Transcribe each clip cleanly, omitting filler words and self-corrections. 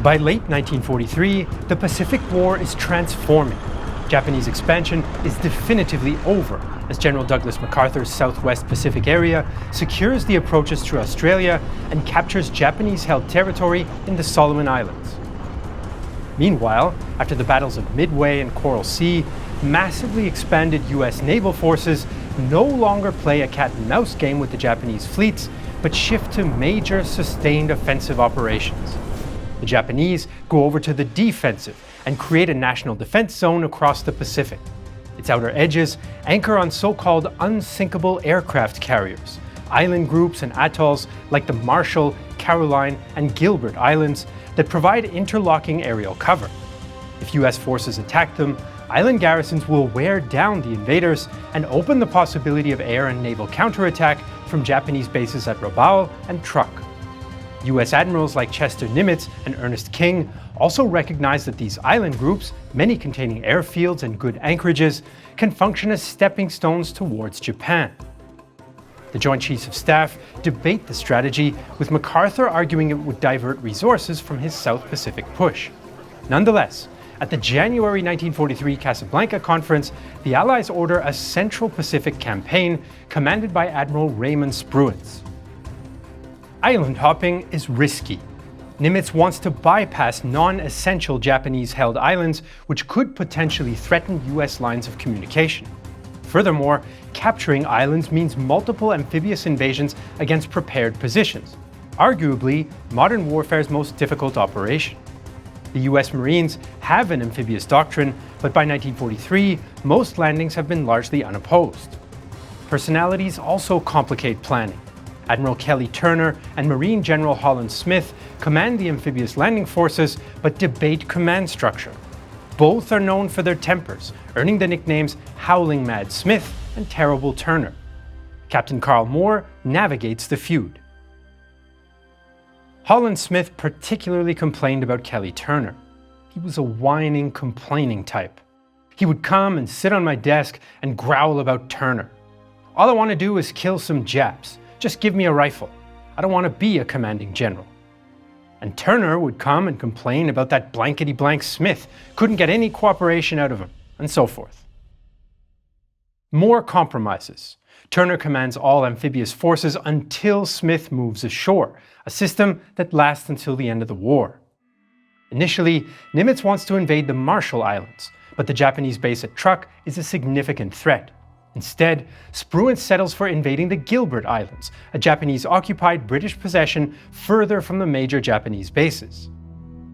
By late 1943, the Pacific War is transforming. Japanese expansion is definitively over as General Douglas MacArthur's Southwest Pacific area secures the approaches to Australia and captures Japanese-held territory in the Solomon Islands. Meanwhile, after the battles of Midway and Coral Sea, massively expanded US naval forces no longer play a cat-and-mouse game with the Japanese fleets, but shift to major sustained offensive operations. The Japanese go over to the defensive and create a national defense zone across the Pacific. Its outer edges anchor on so-called unsinkable aircraft carriers, island groups and atolls like the Marshall, Caroline, and Gilbert Islands that provide interlocking aerial cover. If US forces attack them, island garrisons will wear down the invaders and open the possibility of air and naval counterattack from Japanese bases at Rabaul and Truk. US admirals like Chester Nimitz and Ernest King also recognize that these island groups, many containing airfields and good anchorages, can function as stepping stones towards Japan. The Joint Chiefs of Staff debate the strategy, with MacArthur arguing it would divert resources from his South Pacific push. Nonetheless, at the January 1943 Casablanca Conference, the Allies order a Central Pacific campaign commanded by Admiral Raymond Spruance. Island hopping is risky. Nimitz wants to bypass non-essential Japanese-held islands, which could potentially threaten US lines of communication. Furthermore, capturing islands means multiple amphibious invasions against prepared positions, arguably modern warfare's most difficult operation. The US Marines have an amphibious doctrine, but by 1943, most landings have been largely unopposed. Personalities also complicate planning. Admiral Kelly Turner and Marine General Holland Smith command the amphibious landing forces, but debate command structure. Both are known for their tempers, earning the nicknames Howling Mad Smith and Terrible Turner. Captain Carl Moore navigates the feud. Holland Smith particularly complained about Kelly Turner. He was a whining, complaining type. He would come and sit on my desk and growl about Turner. All I want to do is kill some Japs. Just give me a rifle. I don't want to be a commanding general. And Turner would come and complain about that blankety-blank Smith, couldn't get any cooperation out of him, and so forth. More compromises. Turner commands all amphibious forces until Smith moves ashore, a system that lasts until the end of the war. Initially, Nimitz wants to invade the Marshall Islands, but the Japanese base at Truk is a significant threat. Instead, Spruance settles for invading the Gilbert Islands, a Japanese-occupied British possession further from the major Japanese bases.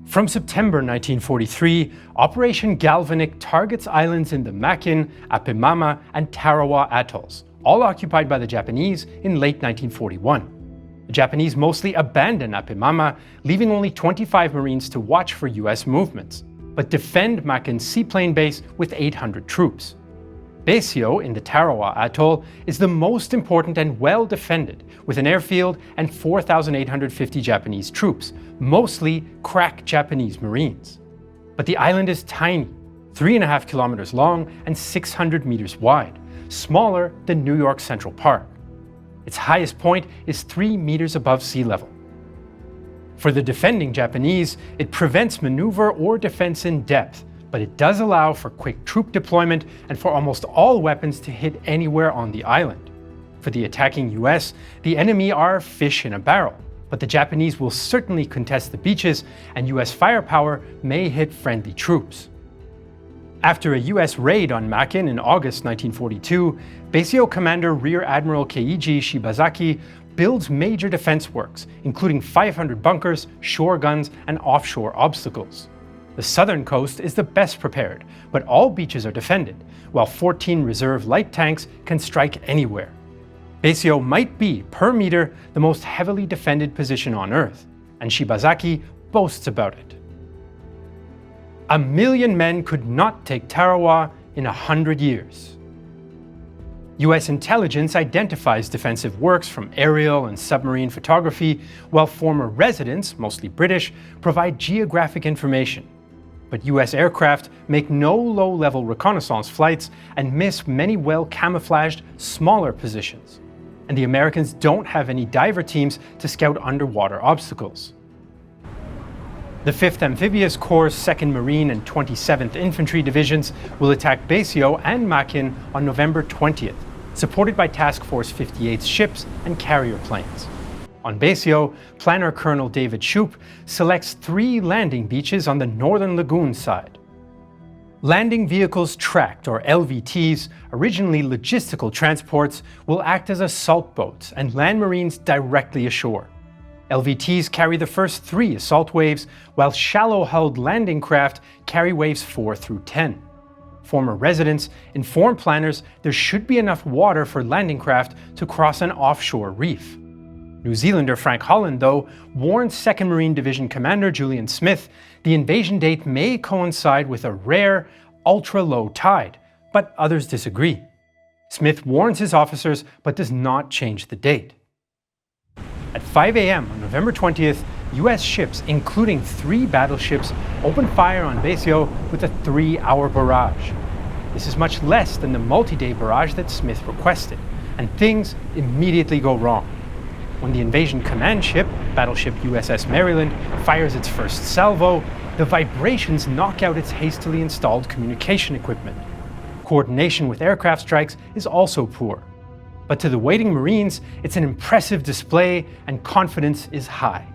From September 1943, Operation Galvanic targets islands in the Makin, Apimama, and Tarawa atolls, all occupied by the Japanese in late 1941. The Japanese mostly abandon Apimama, leaving only 25 Marines to watch for US movements, but defend Makin's seaplane base with 800 troops. Betio in the Tarawa Atoll is the most important and well defended, with an airfield and 4,850 Japanese troops, mostly crack Japanese Marines. But the island is tiny, 3.5 kilometers long and 600 meters wide, smaller than New York Central Park. Its highest point is 3 meters above sea level. For the defending Japanese, it prevents maneuver or defense in depth, but it does allow for quick troop deployment and for almost all weapons to hit anywhere on the island. For the attacking US, the enemy are fish in a barrel, but the Japanese will certainly contest the beaches, and US firepower may hit friendly troops. After a US raid on Makin in August 1942, Betio Commander Rear Admiral Keiji Shibazaki builds major defense works, including 500 bunkers, shore guns, and offshore obstacles. The southern coast is the best prepared, but all beaches are defended, while 14 reserve light tanks can strike anywhere. Betio might be, per meter, the most heavily defended position on Earth, and Shibazaki boasts about it. 1 million men could not take Tarawa in 100 years. US intelligence identifies defensive works from aerial and submarine photography, while former residents, mostly British, provide geographic information. But US aircraft make no low-level reconnaissance flights and miss many well-camouflaged, smaller positions. And the Americans don't have any diver teams to scout underwater obstacles. The 5th Amphibious Corps' 2nd Marine and 27th Infantry Divisions will attack Betio and Makin on November 20th, supported by Task Force 58's ships and carrier planes. On Betio, Planner Colonel David Shoup selects 3 landing beaches on the northern lagoon side. Landing Vehicles Tracked, or LVTs, originally logistical transports, will act as assault boats and land Marines directly ashore. LVTs carry the first 3 assault waves, while shallow-hulled landing craft carry waves 4 through 10. Former residents inform planners there should be enough water for landing craft to cross an offshore reef. New Zealander Frank Holland, though, warned 2nd Marine Division Commander Julian Smith the invasion date may coincide with a rare, ultra-low tide, but others disagree. Smith warns his officers but does not change the date. At 5 a.m. on November 20th, US ships, including 3 battleships, opened fire on Betio with a 3-hour barrage. This is much less than the multi-day barrage that Smith requested, and things immediately go wrong. When the invasion command ship, battleship USS Maryland, fires its first salvo, the vibrations knock out its hastily installed communication equipment. Coordination with aircraft strikes is also poor. But to the waiting Marines, it's an impressive display and confidence is high.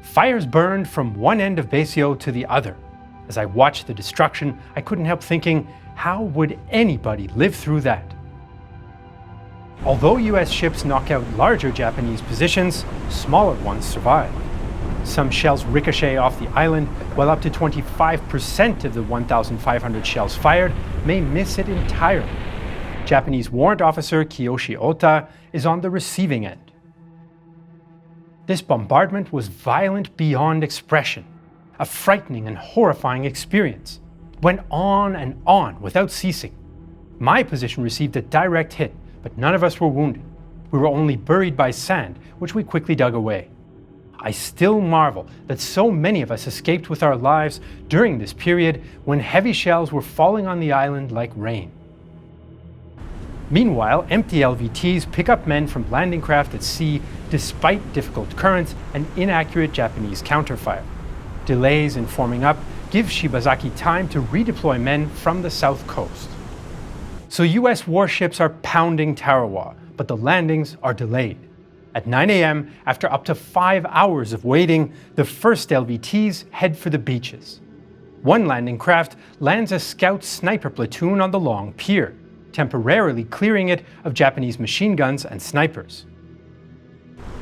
Fires burned from one end of Betio to the other. As I watched the destruction, I couldn't help thinking, how would anybody live through that? Although US ships knock out larger Japanese positions, smaller ones survive. Some shells ricochet off the island, while up to 25% of the 1,500 shells fired may miss it entirely. Japanese warrant officer Kiyoshi Ota is on the receiving end. This bombardment was violent beyond expression, a frightening and horrifying experience. It went on and on without ceasing. My position received a direct hit, but none of us were wounded. We were only buried by sand, which we quickly dug away. I still marvel that so many of us escaped with our lives during this period when heavy shells were falling on the island like rain. Meanwhile, empty LVTs pick up men from landing craft at sea despite difficult currents and inaccurate Japanese counterfire. Delays in forming up give Shibazaki time to redeploy men from the south coast. So US warships are pounding Tarawa, but the landings are delayed. At 9 a.m., after up to 5 hours of waiting, the first LVTs head for the beaches. One landing craft lands a scout sniper platoon on the long pier, temporarily clearing it of Japanese machine guns and snipers.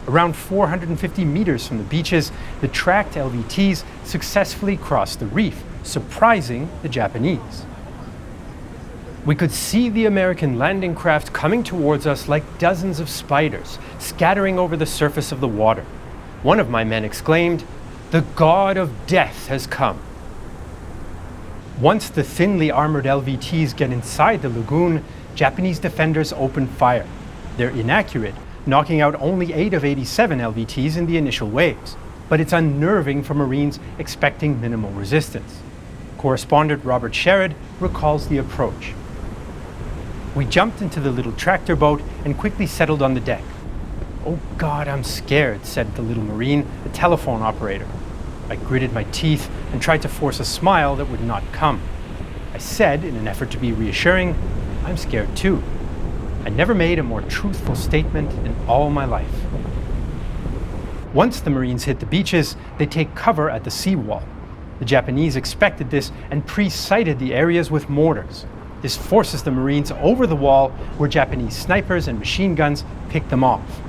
Around 450 meters from the beaches, the tracked LVTs successfully cross the reef, surprising the Japanese. We could see the American landing craft coming towards us like dozens of spiders, scattering over the surface of the water. One of my men exclaimed, "The god of death has come." Once the thinly armored LVTs get inside the lagoon, Japanese defenders open fire. They're inaccurate, knocking out only 8 of 87 LVTs in the initial waves, but it's unnerving for Marines expecting minimal resistance. Correspondent Robert Sherrod recalls the approach. We jumped into the little tractor boat and quickly settled on the deck. "Oh God, I'm scared," said the little Marine, a telephone operator. I gritted my teeth and tried to force a smile that would not come. I said, in an effort to be reassuring, "I'm scared too." I never made a more truthful statement in all my life. Once the Marines hit the beaches, they take cover at the seawall. The Japanese expected this and pre-sighted the areas with mortars. This forces the Marines over the wall, where Japanese snipers and machine guns pick them off.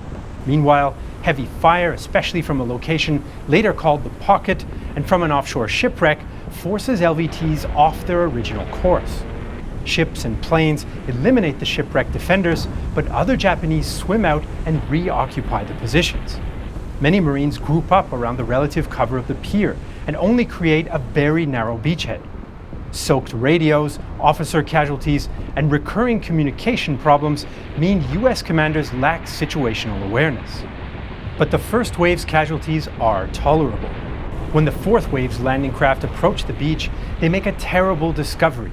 Meanwhile, heavy fire, especially from a location later called the Pocket and from an offshore shipwreck, forces LVTs off their original course. Ships and planes eliminate the shipwreck defenders, but other Japanese swim out and reoccupy the positions. Many Marines group up around the relative cover of the pier and only create a very narrow beachhead. Soaked radios, officer casualties, and recurring communication problems mean US commanders lack situational awareness. But the first wave's casualties are tolerable. When the fourth wave's landing craft approach the beach, they make a terrible discovery.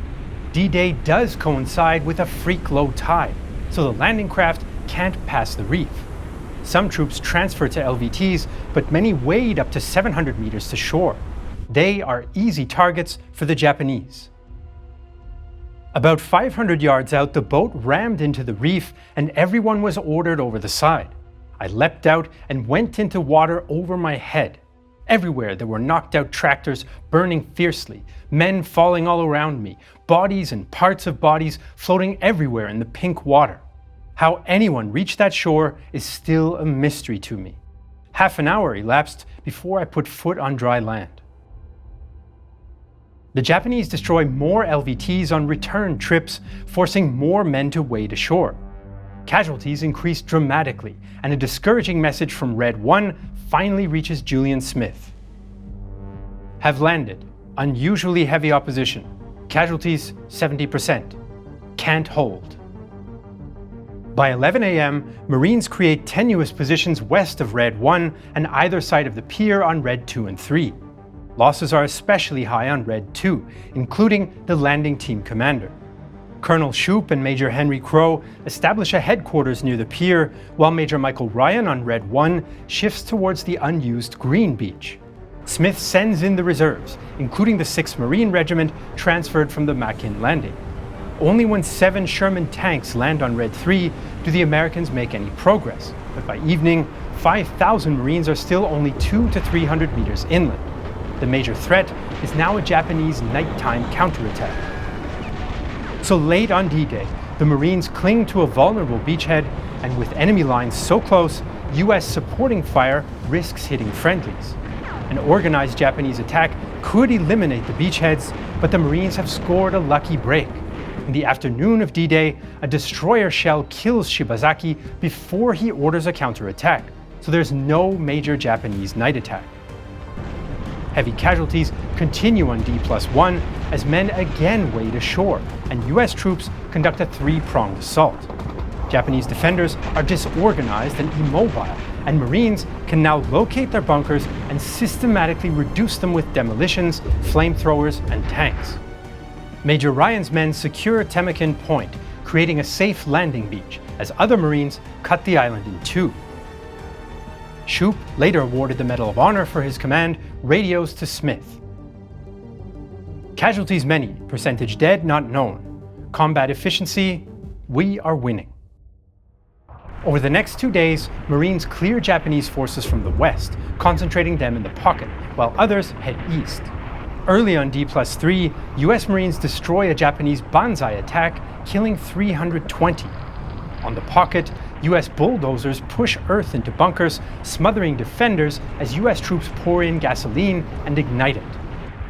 D-Day does coincide with a freak low tide, so the landing craft can't pass the reef. Some troops transferred to LVTs, but many weighed up to 700 meters to shore. They are easy targets for the Japanese. About 500 yards out, the boat rammed into the reef and everyone was ordered over the side. I leapt out and went into water over my head. Everywhere there were knocked out tractors burning fiercely, men falling all around me, bodies and parts of bodies floating everywhere in the pink water. How anyone reached that shore is still a mystery to me. Half an hour elapsed before I put foot on dry land. The Japanese destroy more LVTs on return trips, forcing more men to wade ashore. Casualties increased dramatically, and a discouraging message from Red 1 finally reaches Julian Smith. Have landed. Unusually heavy opposition. Casualties 70%. Can't hold. By 11 a.m., Marines create tenuous positions west of Red 1 and either side of the pier on Red 2 and 3. Losses are especially high on Red 2, including the landing team commander. Colonel Shoup and Major Henry Crow establish a headquarters near the pier, while Major Michael Ryan on Red 1 shifts towards the unused Green Beach. Smith sends in the reserves, including the 6th Marine Regiment transferred from the Makin landing. Only when 7 Sherman tanks land on Red 3 do the Americans make any progress, but by evening, 5,000 Marines are still only 200 to 300 meters inland. The major threat is now a Japanese nighttime counterattack. So late on D-Day, the Marines cling to a vulnerable beachhead, and with enemy lines so close, US supporting fire risks hitting friendlies. An organized Japanese attack could eliminate the beachheads, but the Marines have scored a lucky break. In the afternoon of D-Day, a destroyer shell kills Shibazaki before he orders a counterattack, so there's no major Japanese night attack. Heavy casualties continue on D+1 as men again wade ashore, and US troops conduct a 3-pronged assault. Japanese defenders are disorganized and immobile, and Marines can now locate their bunkers and systematically reduce them with demolitions, flamethrowers, and tanks. Major Ryan's men secure Temakin Point, creating a safe landing beach, as other Marines cut the island in two. Shoup, later awarded the Medal of Honor for his command, radios to Smith. Casualties many, percentage dead not known. Combat efficiency, we are winning. Over the next 2 days, Marines clear Japanese forces from the west, concentrating them in the pocket, while others head east. Early on D+3, US Marines destroy a Japanese banzai attack, killing 320. On the pocket, US bulldozers push earth into bunkers, smothering defenders as US troops pour in gasoline and ignite it.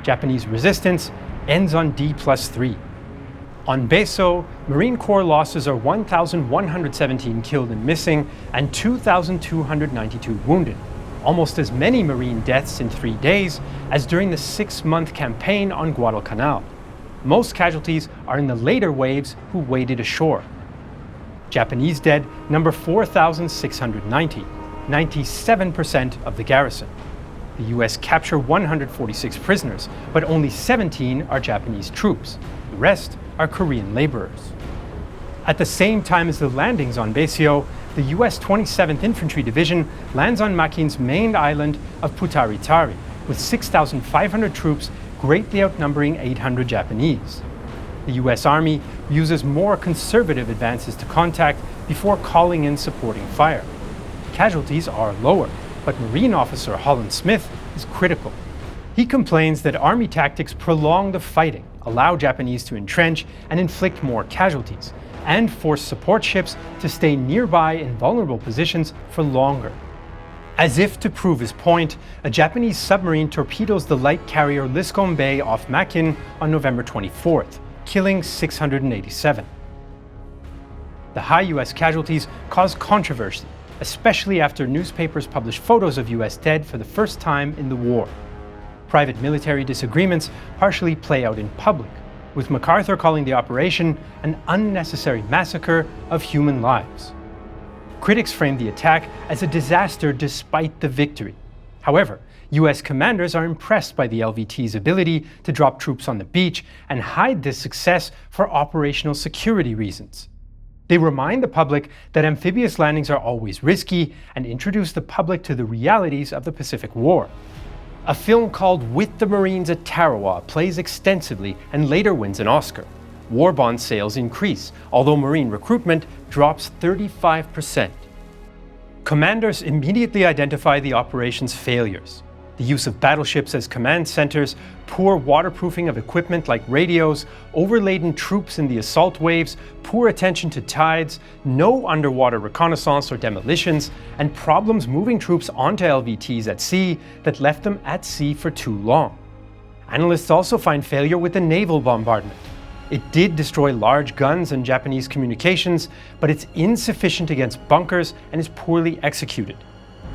Japanese resistance ends on D+3. On Beso, Marine Corps losses are 1,117 killed and missing and 2,292 wounded, almost as many Marine deaths in 3 days as during the 6-month campaign on Guadalcanal. Most casualties are in the later waves who waded ashore. Japanese dead number 4,690, 97% of the garrison. The US capture 146 prisoners, but only 17 are Japanese troops. The rest are Korean laborers. At the same time as the landings on Betio, the US 27th Infantry Division lands on Makin's main island of Putaritari, with 6,500 troops greatly outnumbering 800 Japanese. The US Army uses more conservative advances to contact before calling in supporting fire. Casualties are lower, but Marine Officer Holland Smith is critical. He complains that Army tactics prolong the fighting, allow Japanese to entrench and inflict more casualties, and force support ships to stay nearby in vulnerable positions for longer. As if to prove his point, a Japanese submarine torpedoes the light carrier Liscombe Bay off Makin on November 24th, killing 687. The high US casualties cause controversy, especially after newspapers published photos of US dead for the first time in the war. Private military disagreements partially play out in public, with MacArthur calling the operation an unnecessary massacre of human lives. Critics frame the attack as a disaster despite the victory. However, US commanders are impressed by the LVT's ability to drop troops on the beach and hide this success for operational security reasons. They remind the public that amphibious landings are always risky and introduce the public to the realities of the Pacific War. A film called With the Marines at Tarawa plays extensively and later wins an Oscar. War bond sales increase, although Marine recruitment drops 35%. Commanders immediately identify the operation's failures. The use of battleships as command centers, poor waterproofing of equipment like radios, overladen troops in the assault waves, poor attention to tides, no underwater reconnaissance or demolitions, and problems moving troops onto LVTs at sea that left them at sea for too long. Analysts also find failure with the naval bombardment. It did destroy large guns and Japanese communications, but it's insufficient against bunkers and is poorly executed.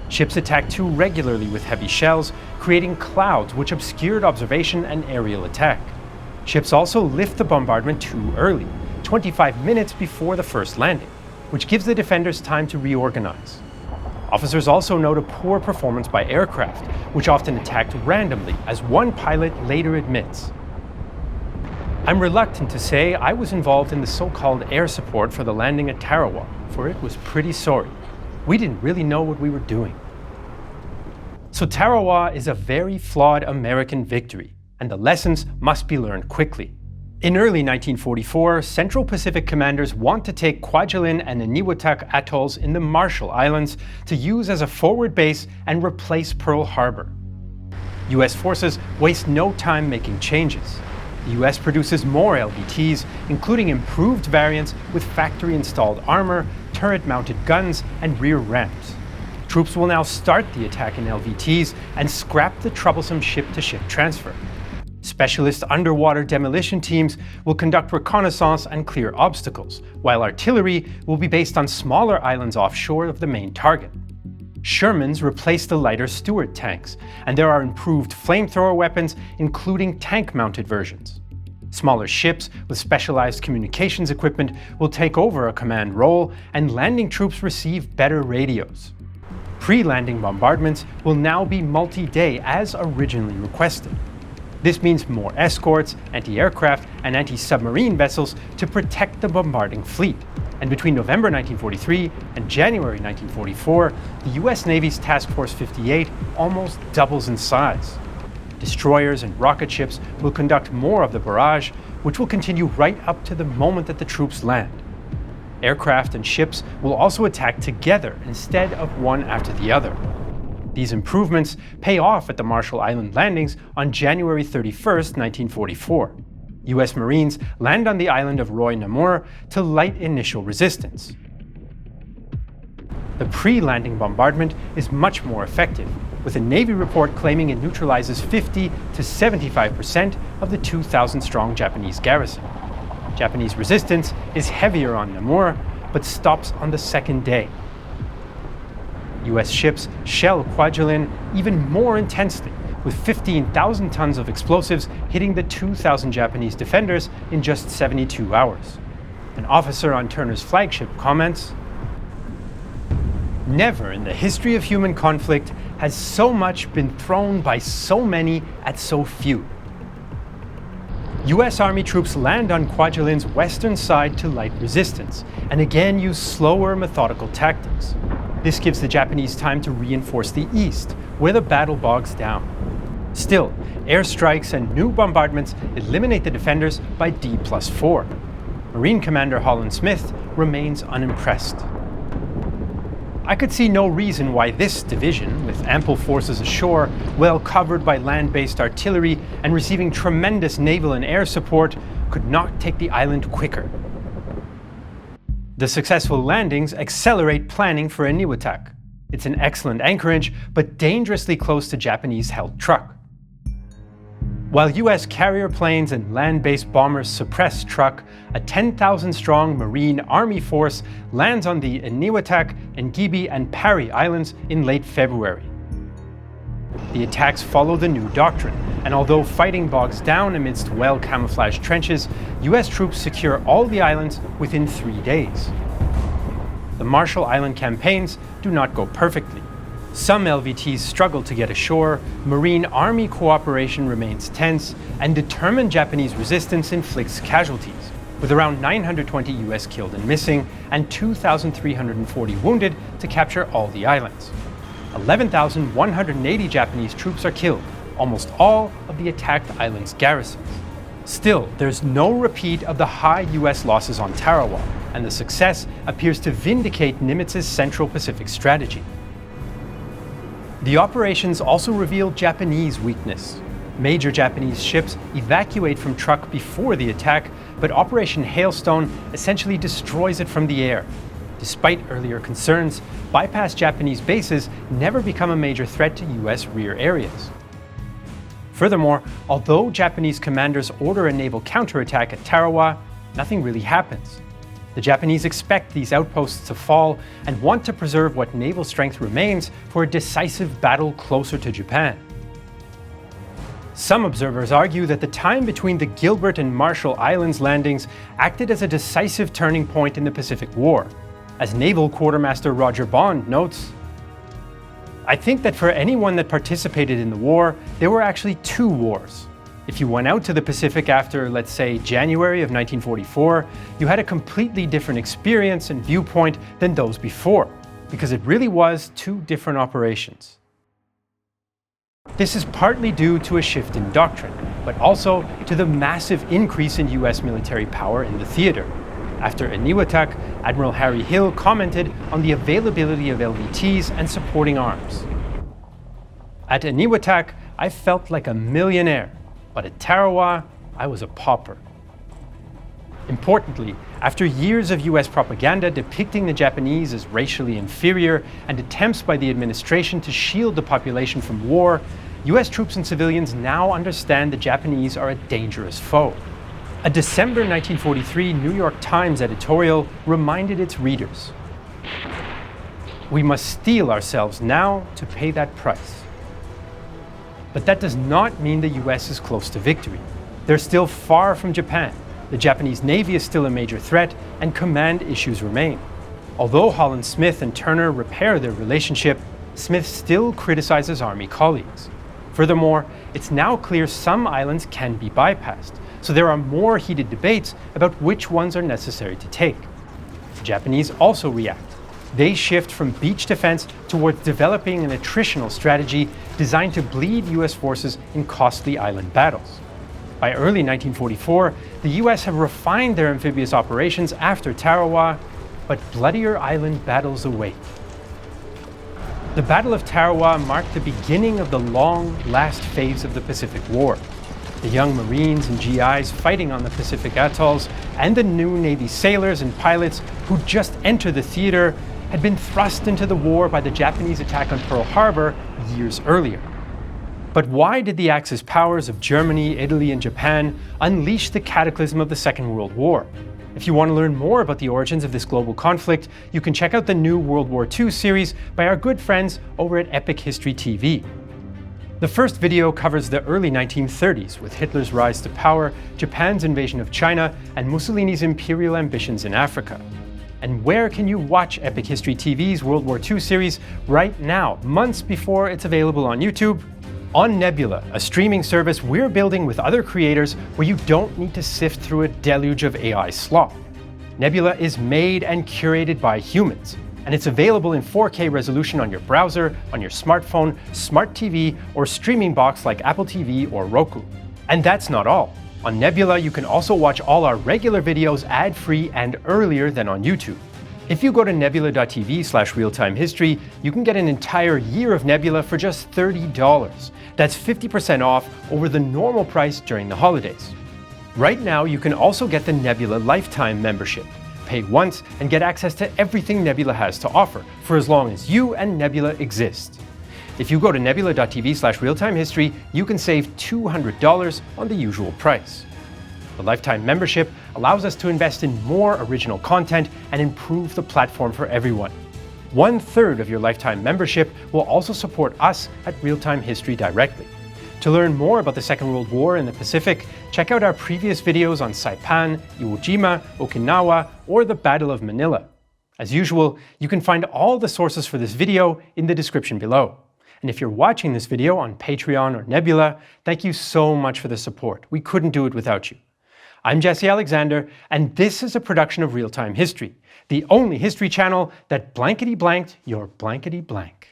Ships attacked too regularly with heavy shells, creating clouds which obscured observation and aerial attack. Ships also lift the bombardment too early, 25 minutes before the first landing, which gives the defenders time to reorganize. Officers also note a poor performance by aircraft, which often attacked randomly, as one pilot later admits. I'm reluctant to say I was involved in the so-called air support for the landing at Tarawa, for it was pretty sorry. We didn't really know what we were doing. So Tarawa is a very flawed American victory, and the lessons must be learned quickly. In early 1944, Central Pacific commanders want to take Kwajalein and Eniwetok atolls in the Marshall Islands to use as a forward base and replace Pearl Harbor. US forces waste no time making changes. The US produces more LVTs, including improved variants with factory-installed armor, turret-mounted guns, and rear ramps. Troops will now start the attack in LVTs and scrap the troublesome ship-to-ship transfer. Specialist underwater demolition teams will conduct reconnaissance and clear obstacles, while artillery will be based on smaller islands offshore of the main target. Shermans replace the lighter Stuart tanks, and there are improved flamethrower weapons, including tank-mounted versions. Smaller ships with specialized communications equipment will take over a command role, and landing troops receive better radios. Pre-landing bombardments will now be multi-day as originally requested. This means more escorts, anti-aircraft, and anti-submarine vessels to protect the bombarding fleet. And between November 1943 and January 1944, the US Navy's Task Force 58 almost doubles in size. Destroyers and rocket ships will conduct more of the barrage, which will continue right up to the moment that the troops land. Aircraft and ships will also attack together instead of one after the other. These improvements pay off at the Marshall Island landings on January 31, 1944. US Marines land on the island of Røste to light initial resistance. The pre-landing bombardment is much more effective, with a Navy report claiming it neutralizes 50 to 75% of the 2,000-strong Japanese garrison. Japanese resistance is heavier on Namur, but stops on the second day. US ships shell Kwajalein even more intensely, with 15,000 tons of explosives hitting the 2,000 Japanese defenders in just 72 hours. An officer on Turner's flagship comments, "Never in the history of human conflict has so much been thrown by so many at so few." US Army troops land on Kwajalein's western side to light resistance, and again use slower, methodical tactics. This gives the Japanese time to reinforce the east, where the battle bogs down. Still, airstrikes and new bombardments eliminate the defenders by D+4. Marine Commander Holland Smith remains unimpressed. "I could see no reason why this division, with ample forces ashore, well covered by land-based artillery and receiving tremendous naval and air support, could not take the island quicker." The successful landings accelerate planning for Eniwetok. It's an excellent anchorage, but dangerously close to Japanese-held Truk. While US carrier planes and land-based bombers suppress Truk, a 10,000-strong Marine Army force lands on the Eniwetok, Ngebe, and Parry Islands in late February. The attacks follow the new doctrine, and although fighting bogs down amidst well-camouflaged trenches, US troops secure all the islands within 3 days. The Marshall Island campaigns do not go perfectly. Some LVTs struggle to get ashore, Marine Army cooperation remains tense, and determined Japanese resistance inflicts casualties. with around 920 US killed and missing, and 2,340 wounded to capture all the islands. 11,180 Japanese troops are killed, almost all of the attacked islands' garrisons. Still, there's no repeat of the high US losses on Tarawa, and the success appears to vindicate Nimitz's Central Pacific strategy. The operations also revealed Japanese weakness. Major Japanese ships evacuate from Truk before the attack, but Operation Hailstone essentially destroys it from the air. Despite earlier concerns, bypassed Japanese bases never become a major threat to US rear areas. Furthermore, although Japanese commanders order a naval counterattack at Tarawa, nothing really happens. The Japanese expect these outposts to fall and want to preserve what naval strength remains for a decisive battle closer to Japan. Some observers argue that the time between the Gilbert and Marshall Islands landings acted as a decisive turning point in the Pacific War. As Naval Quartermaster Roger Bond notes, "I think that for anyone that participated in the war, there were actually two wars. If you went out to the Pacific after, let's say, January of 1944, you had a completely different experience and viewpoint than those before, because it really was two different operations." This is partly due to a shift in doctrine, but also to the massive increase in US military power in the theater. After Eniwetok, Admiral Harry Hill commented on the availability of LVTs and supporting arms. "At Eniwetok, I felt like a millionaire, but at Tarawa, I was a pauper." Importantly, after years of US propaganda depicting the Japanese as racially inferior and attempts by the administration to shield the population from war, US troops and civilians now understand the Japanese are a dangerous foe. A December 1943 New York Times editorial reminded its readers, "We must steel ourselves now to pay that price." But that does not mean the US is close to victory. They're still far from Japan. The Japanese Navy is still a major threat, and command issues remain. Although Holland Smith and Turner repair their relationship, Smith still criticizes Army colleagues. Furthermore, it's now clear some islands can be bypassed, so there are more heated debates about which ones are necessary to take. The Japanese also react. They shift from beach defense towards developing an attritional strategy designed to bleed US forces in costly island battles. By early 1944, the US have refined their amphibious operations after Tarawa, but bloodier island battles await. The Battle of Tarawa marked the beginning of the long, last phase of the Pacific War. The young Marines and GIs fighting on the Pacific atolls, and the new Navy sailors and pilots who just entered the theater had been thrust into the war by the Japanese attack on Pearl Harbor years earlier. But why did the Axis powers of Germany, Italy, and Japan unleash the cataclysm of the Second World War? If you want to learn more about the origins of this global conflict, you can check out the new World War II series by our good friends over at Epic History TV. The first video covers the early 1930s, with Hitler's rise to power, Japan's invasion of China, and Mussolini's imperial ambitions in Africa. And where can you watch Epic History TV's World War II series right now, months before it's available on YouTube? On Nebula, a streaming service we're building with other creators where you don't need to sift through a deluge of AI slop. Nebula is made and curated by humans, and it's available in 4K resolution on your browser, on your smartphone, smart TV, or streaming box like Apple TV or Roku. And that's not all. On Nebula, you can also watch all our regular videos ad-free and earlier than on YouTube. If you go to nebula.tv/realtimehistory, you can get an entire year of Nebula for just $30. That's 50% off over the normal price during the holidays. Right now, you can also get the Nebula Lifetime membership. Pay once and get access to everything Nebula has to offer for as long as you and Nebula exist. If you go to nebula.tv/realtimehistory, you can save $200 on the usual price. The Lifetime membership allows us to invest in more original content and improve the platform for everyone. 1/3 of your Lifetime membership will also support us at Realtime History directly. To learn more about the Second World War in the Pacific, check out our previous videos on Saipan, Iwo Jima, Okinawa, or the Battle of Manila. As usual, you can find all the sources for this video in the description below. And if you're watching this video on Patreon or Nebula, thank you so much for the support. We couldn't do it without you. I'm Jesse Alexander, and this is a production of Real Time History, the only history channel that blankety blanked your blankety blank.